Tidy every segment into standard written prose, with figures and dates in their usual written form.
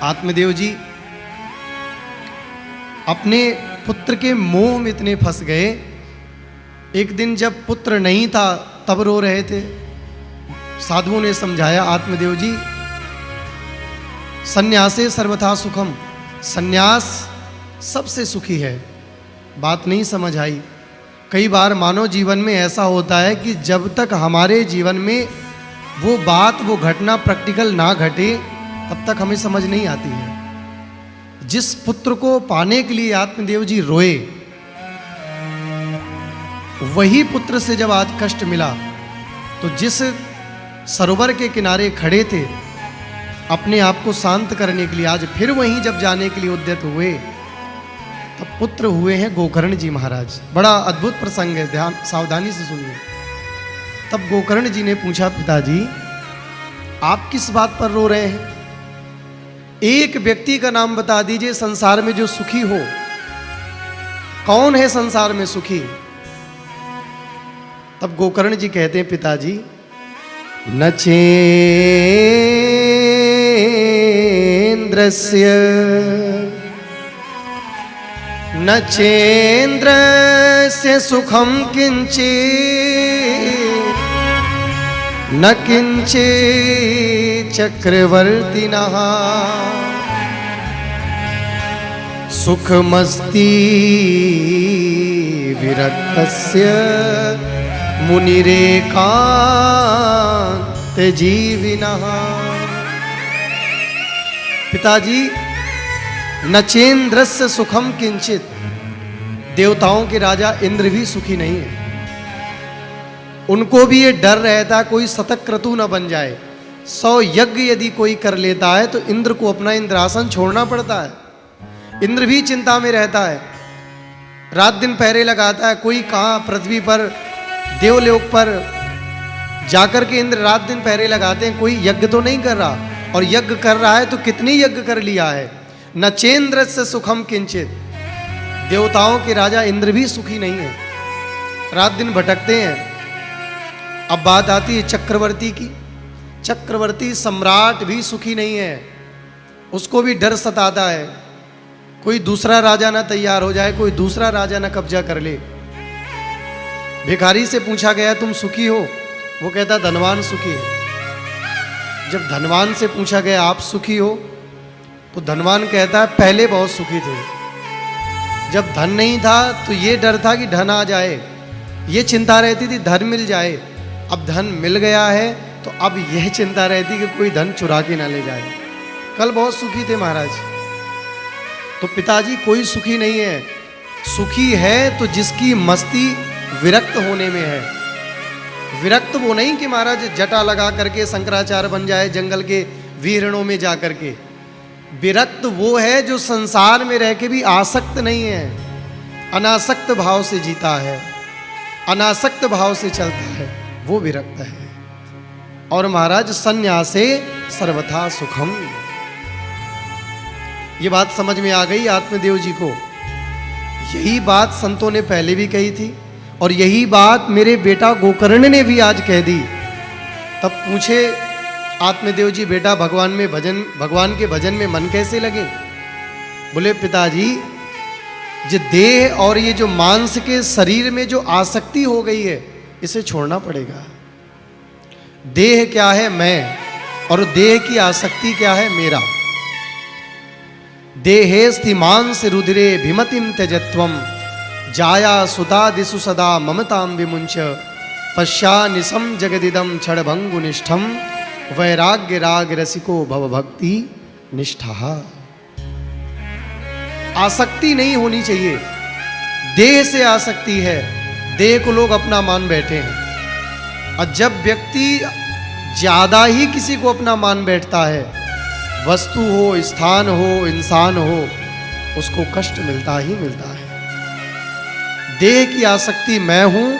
आत्मदेव जी अपने पुत्र के मोह में इतने फंस गए। एक दिन जब पुत्र नहीं था तब रो रहे थे। साधुओं ने समझाया, आत्मदेव जी सन्यासे सर्वथा सुखम, सन्यास सबसे सुखी है। बात नहीं समझ आई। कई बार मानव जीवन में ऐसा होता है कि जब तक हमारे जीवन में वो बात, वो घटना प्रैक्टिकल ना घटे तब तक हमें समझ नहीं आती है। जिस पुत्र को पाने के लिए आत्मदेव जी रोए, वही पुत्र से जब आज कष्ट मिला तो जिस सरोवर के किनारे खड़े थे अपने आप को शांत करने के लिए, आज फिर वहीं जब जाने के लिए उद्यत हुए तब पुत्र हुए हैं गोकर्ण जी महाराज। बड़ा अद्भुत प्रसंग है, ध्यान सावधानी से सुनिए। तब गोकर्ण जी ने पूछा, पिताजी आप किस बात पर रो रहे हैं? एक व्यक्ति का नाम बता दीजिए संसार में जो सुखी हो। कौन है संसार में सुखी? तब गोकर्ण जी कहते हैं, पिताजी नचेन्द्रस्य सुखम किंचित् न किंचित् चक्रवर्तिनः सुखमस्ति विरक्तस्य मुनिरेकांत जीविनः। पिताजी नचेन्द्रस्य सुखम किंचित, देवताओं के राजा इंद्र भी सुखी नहीं है। उनको भी ये डर रहता कोई शतक्रतु न बन जाए। 100 यज्ञ यदि कोई कर लेता है तो इंद्र को अपना इंद्रासन छोड़ना पड़ता है। इंद्र भी चिंता में रहता है, रात दिन पहरे लगाता है। कोई कहाँ पृथ्वी पर देवलोक पर जाकर के इंद्र रात दिन पहरे लगाते हैं, कोई यज्ञ तो नहीं कर रहा, और यज्ञ कर रहा है तो कितनी यज्ञ कर लिया है। नचेन्द्र से सुखम किंचित, देवताओं के राजा इंद्र भी सुखी नहीं है, रात दिन भटकते हैं। अब बात आती है चक्रवर्ती की। चक्रवर्ती सम्राट भी सुखी नहीं है, उसको भी डर सताता है कोई दूसरा राजा ना तैयार हो जाए, कोई दूसरा राजा ना कब्जा कर ले। भिखारी से पूछा गया, तुम सुखी हो? वो कहता धनवान सुखी है। जब धनवान से पूछा गया, आप सुखी हो? तो धनवान कहता है, पहले बहुत सुखी थे, जब धन नहीं था तो ये डर था कि धन आ जाए, ये चिंता रहती थी धन मिल जाए। अब धन मिल गया है तो अब यह चिंता रहती कि कोई धन चुरा के ना ले जाए। कल बहुत सुखी थे महाराज। तो पिताजी कोई सुखी नहीं है। सुखी है तो जिसकी मस्ती विरक्त होने में है। विरक्त वो नहीं कि महाराज जटा लगा करके शंकराचार्य बन जाए जंगल के वीरणों में जा करके। विरक्त वो है जो संसार में रह के भी आसक्त नहीं है, अनासक्त भाव से जीता है, अनासक्त भाव से चलता है, वो विरक्त है। और महाराज सन्यासे सर्वथा सुखम, ये बात समझ में आ गई आत्मदेव जी को। यही बात संतों ने पहले भी कही थी और यही बात मेरे बेटा गोकर्ण ने भी आज कह दी। तब पूछे आत्मदेव जी, बेटा भगवान के भजन में मन कैसे लगे? बोले पिताजी, जो देह और ये जो मांस के शरीर में जो आसक्ति हो गई है इसे छोड़ना पड़ेगा। देह क्या है? मैं। और देह की आसक्ति क्या है? मेरा। देहेस्ति मांस रुधिरे भिमतिम त्यजत्वम जाया सुता दिशु सदा ममताम विमुंच पश्या निसम जगदिदम क्षणभंगुनिष्ठम वैराग्य राग रसिको भव भक्ति निष्ठा। आसक्ति नहीं होनी चाहिए। देह से आसक्ति है, देह को लोग अपना मान बैठे हैं। और जब व्यक्ति ज्यादा ही किसी को अपना मान बैठता है, वस्तु हो, स्थान हो, इंसान हो, उसको कष्ट मिलता ही मिलता है। देह की आसक्ति मैं हूं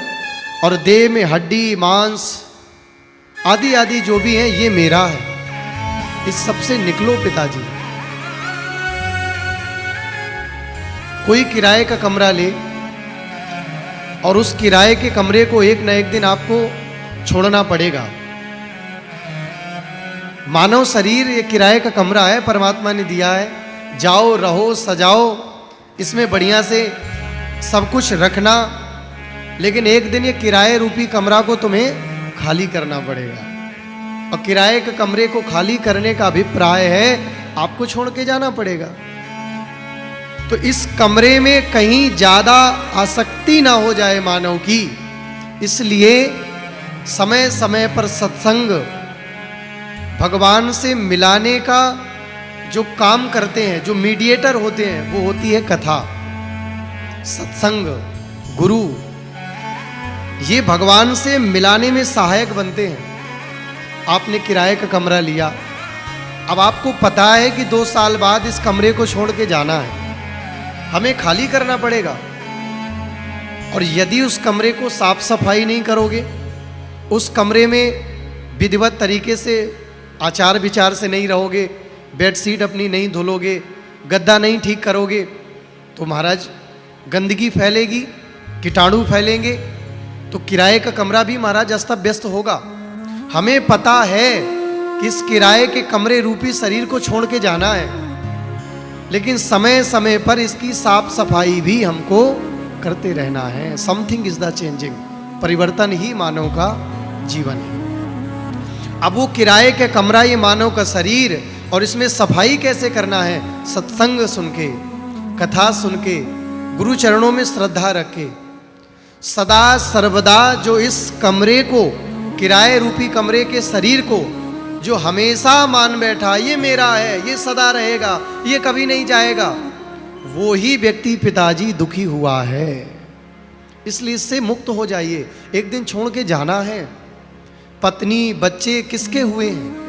और देह में हड्डी मांस आदि आदि जो भी है ये मेरा है। इस सबसे निकलो पिताजी। कोई किराए का कमरा ले और उस किराए के कमरे को एक न एक दिन आपको छोड़ना पड़ेगा। मानव शरीर ये किराए का कमरा है, परमात्मा ने दिया है। जाओ, रहो, सजाओ, इसमें बढ़िया से सब कुछ रखना, लेकिन एक दिन ये किराए रूपी कमरा को तुम्हें खाली करना पड़ेगा। और किराए के कमरे को खाली करने का अभिप्राय है आपको छोड़ के जाना पड़ेगा। तो इस कमरे में कहीं ज्यादा आसक्ति ना हो जाए मानव की, इसलिए समय समय पर सत्संग, भगवान से मिलाने का जो काम करते हैं, जो मीडिएटर होते हैं, वो होती है कथा, सत्संग, गुरु। ये भगवान से मिलाने में सहायक बनते हैं। आपने किराए का कमरा लिया, अब आपको पता है कि 2 साल बाद इस कमरे को छोड़ के जाना है, हमें खाली करना पड़ेगा। और यदि उस कमरे को साफ सफाई नहीं करोगे, उस कमरे में विधिवत तरीके से आचार विचार से नहीं रहोगे, बेडशीट अपनी नहीं धुलोगे, गद्दा नहीं ठीक करोगे, तो महाराज गंदगी फैलेगी, कीटाणु फैलेंगे, तो किराए का कमरा भी महाराज अस्त व्यस्त होगा। हमें पता है कि इस किराए के कमरे रूपी शरीर को छोड़ के जाना है, लेकिन समय समय पर इसकी साफ सफाई भी हमको करते रहना है। समथिंग इज द चेंजिंग, परिवर्तन ही मानव का जीवन है। अब वो किराए के कमरा, ये मानव का शरीर, और इसमें सफाई कैसे करना है? सत्संग सुन के, कथा सुन के, गुरु चरणों में श्रद्धा रख के, सदा सर्वदा जो इस कमरे को, किराए रूपी कमरे के शरीर को जो हमेशा मान बैठा, ये मेरा है, ये सदा रहेगा, ये कभी नहीं जाएगा, वो ही व्यक्ति पिताजी दुखी हुआ है। इसलिए इससे मुक्त हो जाइए। एक दिन छोड़ के जाना है। पत्नी बच्चे किसके हुए हैं?